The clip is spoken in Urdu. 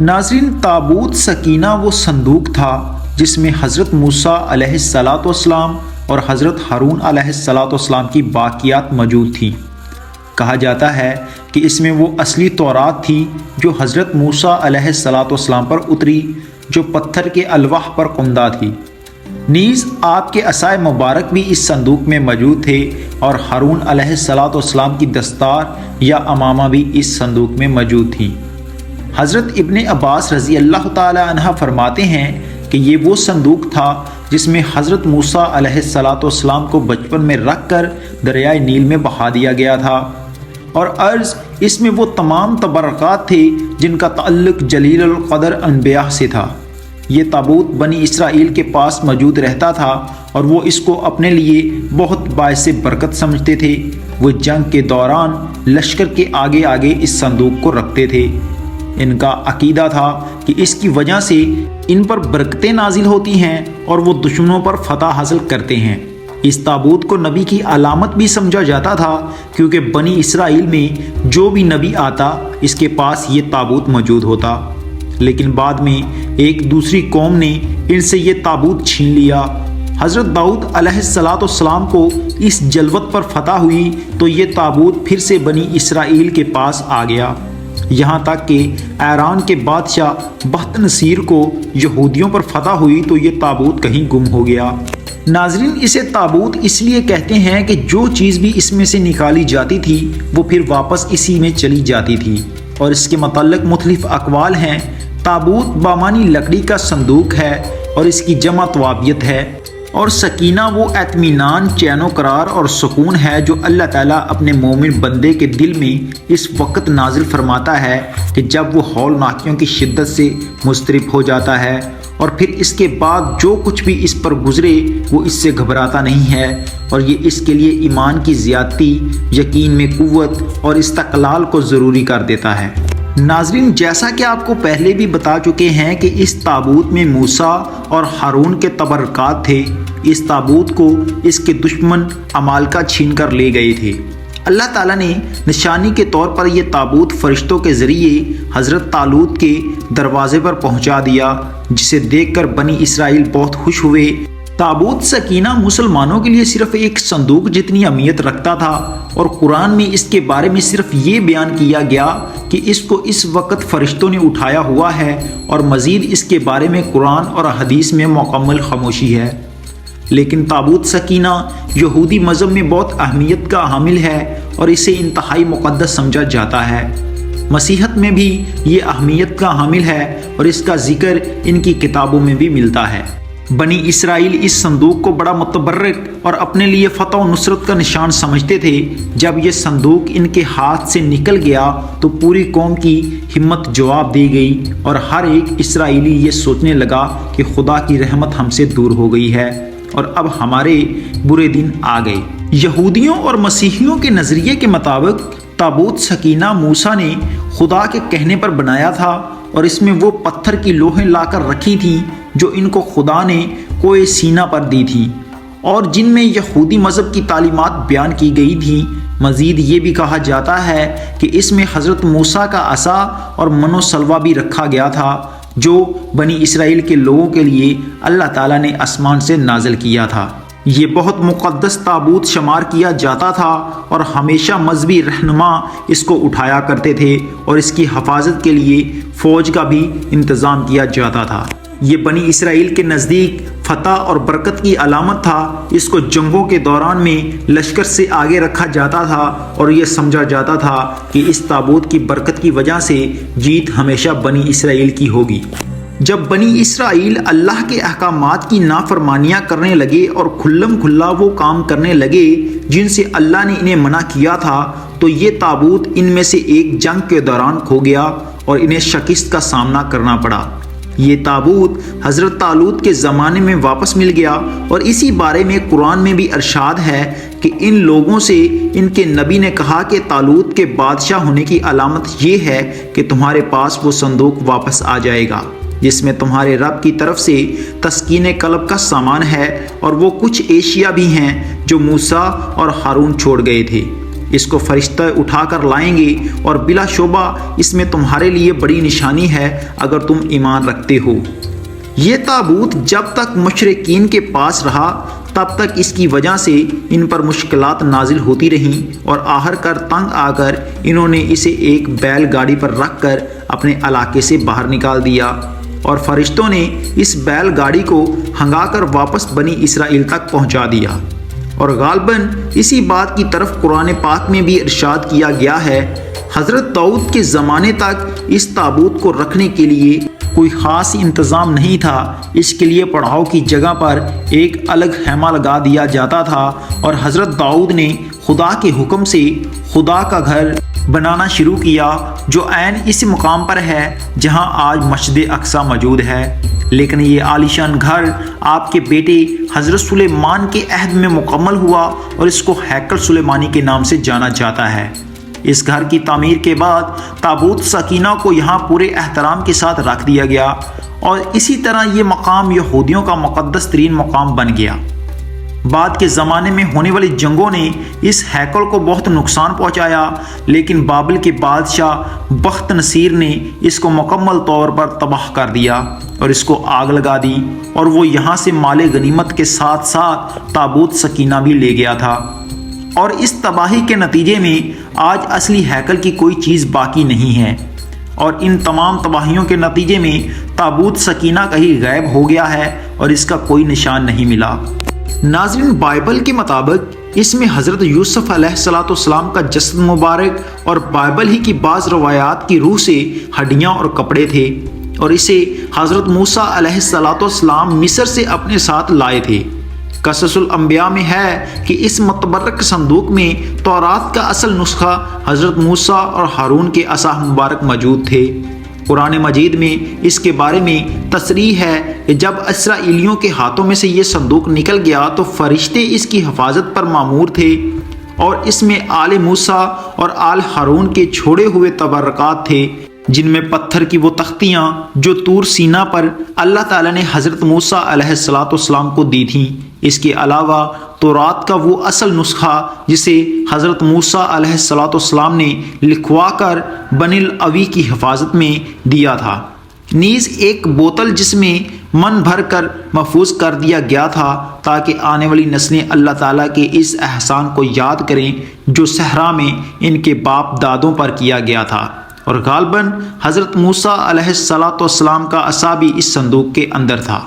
ناظرین، تابوت سکینہ وہ صندوق تھا جس میں حضرت موسیٰ علیہ السلام اور حضرت ہارون علیہ السلام کی باقیات موجود تھیں۔ کہا جاتا ہے کہ اس میں وہ اصلی تورات تھی جو حضرت موسیٰ علیہ السلام پر اتری، جو پتھر کے الواح پر کندہ تھی۔ نیز آپ کے عصائے مبارک بھی اس صندوق میں موجود تھے، اور ہارون علیہ السلام کی دستار یا امامہ بھی اس صندوق میں موجود تھیں۔ حضرت ابن عباس رضی اللہ تعالی عنہ فرماتے ہیں کہ یہ وہ صندوق تھا جس میں حضرت موسیٰ علیہ السلام کو بچپن میں رکھ کر دریائے نیل میں بہا دیا گیا تھا، اور عرض اس میں وہ تمام تبرکات تھے جن کا تعلق جلیل القدر انبیاء سے تھا۔ یہ تابوت بنی اسرائیل کے پاس موجود رہتا تھا، اور وہ اس کو اپنے لیے بہت باعث برکت سمجھتے تھے۔ وہ جنگ کے دوران لشکر کے آگے آگے اس صندوق کو رکھتے تھے۔ ان کا عقیدہ تھا کہ اس کی وجہ سے ان پر برکتیں نازل ہوتی ہیں اور وہ دشمنوں پر فتح حاصل کرتے ہیں۔ اس تابوت کو نبی کی علامت بھی سمجھا جاتا تھا، کیونکہ بنی اسرائیل میں جو بھی نبی آتا اس کے پاس یہ تابوت موجود ہوتا، لیکن بعد میں ایک دوسری قوم نے ان سے یہ تابوت چھین لیا۔ حضرت داؤد علیہ السلام کو اس جلوت پر فتح ہوئی تو یہ تابوت پھر سے بنی اسرائیل کے پاس آ گیا، یہاں تک کہ ایران کے بادشاہ بخت نصیر کو یہودیوں پر فتح ہوئی تو یہ تابوت کہیں گم ہو گیا۔ ناظرین، اسے تابوت اس لیے کہتے ہیں کہ جو چیز بھی اس میں سے نکالی جاتی تھی وہ پھر واپس اسی میں چلی جاتی تھی، اور اس کے متعلق مختلف اقوال ہیں۔ تابوت بامانی لکڑی کا صندوق ہے اور اس کی جمع توابیت ہے، اور سکینہ وہ اطمینان، چین و قرار اور سکون ہے جو اللہ تعالیٰ اپنے مومن بندے کے دل میں اس وقت نازل فرماتا ہے کہ جب وہ ہولناکیوں کی شدت سے مضطرب ہو جاتا ہے، اور پھر اس کے بعد جو کچھ بھی اس پر گزرے وہ اس سے گھبراتا نہیں ہے، اور یہ اس کے لیے ایمان کی زیادتی، یقین میں قوت اور استقلال کو ضروری کر دیتا ہے۔ ناظرین، جیسا کہ آپ کو پہلے بھی بتا چکے ہیں کہ اس تابوت میں موسیٰ اور ہارون کے تبرکات تھے۔ اس تابوت کو اس کے دشمن عمالقہ چھین کر لے گئے تھے۔ اللہ تعالیٰ نے نشانی کے طور پر یہ تابوت فرشتوں کے ذریعے حضرت طالوت کے دروازے پر پہنچا دیا، جسے دیکھ کر بنی اسرائیل بہت خوش ہوئے۔ تابوت سکینہ مسلمانوں کے لیے صرف ایک صندوق جتنی اہمیت رکھتا تھا، اور قرآن میں اس کے بارے میں صرف یہ بیان کیا گیا کہ اس کو اس وقت فرشتوں نے اٹھایا ہوا ہے، اور مزید اس کے بارے میں قرآن اور حدیث میں مکمل خاموشی ہے۔ لیکن تابوت سکینہ یہودی مذہب میں بہت اہمیت کا حامل ہے اور اسے انتہائی مقدس سمجھا جاتا ہے۔ مسیحیت میں بھی یہ اہمیت کا حامل ہے اور اس کا ذکر ان کی کتابوں میں بھی ملتا ہے۔ بنی اسرائیل اس صندوق کو بڑا متبرک اور اپنے لیے فتح و نصرت کا نشان سمجھتے تھے۔ جب یہ صندوق ان کے ہاتھ سے نکل گیا تو پوری قوم کی ہمت جواب دی گئی، اور ہر ایک اسرائیلی یہ سوچنے لگا کہ خدا کی رحمت ہم سے دور ہو گئی ہے اور اب ہمارے برے دن آ گئے۔ یہودیوں اور مسیحیوں کے نظریے کے مطابق تابوت سکینہ موسیٰ نے خدا کے کہنے پر بنایا تھا، اور اس میں وہ پتھر کی لوحیں لا کر رکھی تھیں جو ان کو خدا نے کوہ سینہ پر دی تھی، اور جن میں یہودی مذہب کی تعلیمات بیان کی گئی تھیں۔ مزید یہ بھی کہا جاتا ہے کہ اس میں حضرت موسیٰ کا عصا اور من و سلوہ بھی رکھا گیا تھا، جو بنی اسرائیل کے لوگوں کے لیے اللہ تعالیٰ نے آسمان سے نازل کیا تھا۔ یہ بہت مقدس تابوت شمار کیا جاتا تھا، اور ہمیشہ مذہبی رہنما اس کو اٹھایا کرتے تھے، اور اس کی حفاظت کے لیے فوج کا بھی انتظام کیا جاتا تھا۔ یہ بنی اسرائیل کے نزدیک فتح اور برکت کی علامت تھا۔ اس کو جنگوں کے دوران میں لشکر سے آگے رکھا جاتا تھا، اور یہ سمجھا جاتا تھا کہ اس تابوت کی برکت کی وجہ سے جیت ہمیشہ بنی اسرائیل کی ہوگی۔ جب بنی اسرائیل اللہ کے احکامات کی نافرمانیاں کرنے لگے اور کھلم کھلا وہ کام کرنے لگے جن سے اللہ نے انہیں منع کیا تھا، تو یہ تابوت ان میں سے ایک جنگ کے دوران کھو گیا اور انہیں شکست کا سامنا کرنا پڑا۔ یہ تابوت حضرت طالوت کے زمانے میں واپس مل گیا، اور اسی بارے میں قرآن میں بھی ارشاد ہے کہ ان لوگوں سے ان کے نبی نے کہا کہ طالوت کے بادشاہ ہونے کی علامت یہ ہے کہ تمہارے پاس وہ صندوق واپس آ جائے گا جس میں تمہارے رب کی طرف سے تسکین قلب کا سامان ہے، اور وہ کچھ اشیاء بھی ہیں جو موسیٰ اور ہارون چھوڑ گئے تھے۔ اس کو فرشتے اٹھا کر لائیں گے اور بلا شبہ اس میں تمہارے لیے بڑی نشانی ہے اگر تم ایمان رکھتے ہو۔ یہ تابوت جب تک مشرکین کے پاس رہا تب تک اس کی وجہ سے ان پر مشکلات نازل ہوتی رہیں اور آخر کر تنگ آ کر انہوں نے اسے ایک بیل گاڑی پر رکھ کر اپنے علاقے سے باہر نکال دیا اور فرشتوں نے اس بیل گاڑی کو ہنگا کر واپس بنی اسرائیل تک پہنچا دیا۔ اور غالباً اسی بات کی طرف قرآن پاک میں بھی ارشاد کیا گیا ہے۔ حضرت داؤد کے زمانے تک اس تابوت کو رکھنے کے لیے کوئی خاص انتظام نہیں تھا، اس کے لیے پڑاؤ کی جگہ پر ایک الگ خیمہ لگا دیا جاتا تھا اور حضرت داؤد نے خدا کے حکم سے خدا کا گھر بنانا شروع کیا جو عین اس مقام پر ہے جہاں آج مسجد اقصی موجود ہے۔ لیکن یہ عالیشان گھر آپ کے بیٹے حضرت سلیمان کے عہد میں مکمل ہوا اور اس کو ہیکل سلیمانی کے نام سے جانا جاتا ہے۔ اس گھر کی تعمیر کے بعد تابوت سکینہ کو یہاں پورے احترام کے ساتھ رکھ دیا گیا اور اسی طرح یہ مقام یہودیوں کا مقدس ترین مقام بن گیا۔ بعد کے زمانے میں ہونے والی جنگوں نے اس ہیکل کو بہت نقصان پہنچایا، لیکن بابل کے بادشاہ بخت نصیر نے اس کو مکمل طور پر تباہ کر دیا اور اس کو آگ لگا دی اور وہ یہاں سے مال غنیمت کے ساتھ ساتھ تابوت سکینہ بھی لے گیا تھا۔ اور اس تباہی کے نتیجے میں آج اصلی ہیکل کی کوئی چیز باقی نہیں ہے اور ان تمام تباہیوں کے نتیجے میں تابوت سکینہ کہیں غائب ہو گیا ہے اور اس کا کوئی نشان نہیں ملا۔ ناظرین، بائبل کے مطابق اس میں حضرت یوسف علیہ السلام کا جسد مبارک اور بائبل ہی کی بعض روایات کی روح سے ہڈیاں اور کپڑے تھے اور اسے حضرت موسیٰ علیہ السلام مصر سے اپنے ساتھ لائے تھے۔ قصص الانبیاء میں ہے کہ اس متبرک صندوق میں تورات کا اصل نسخہ حضرت موسیٰ اور ہارون کے عصا مبارک موجود تھے۔ قرآن مجید میں اس کے بارے میں تصریح ہے کہ جب اسرائیلیوں کے ہاتھوں میں سے یہ صندوق نکل گیا تو فرشتے اس کی حفاظت پر مامور تھے اور اس میں آل موسیٰ اور آل ہارون کے چھوڑے ہوئے تبرکات تھے، جن میں پتھر کی وہ تختیاں جو طور سینا پر اللہ تعالیٰ نے حضرت موسیٰ علیہ السلام کو دی تھیں۔ اس کے علاوہ تورات کا وہ اصل نسخہ جسے حضرت موسیٰ علیہ السلام نے لکھوا کر بنی الاوی کی حفاظت میں دیا تھا، نیز ایک بوتل جس میں من بھر کر محفوظ کر دیا گیا تھا تاکہ آنے والی نسلیں اللہ تعالیٰ کے اس احسان کو یاد کریں جو صحرا میں ان کے باپ دادوں پر کیا گیا تھا۔ اور غالباً حضرت موسیٰ علیہ السلام کا عصا بھی اس صندوق کے اندر تھا۔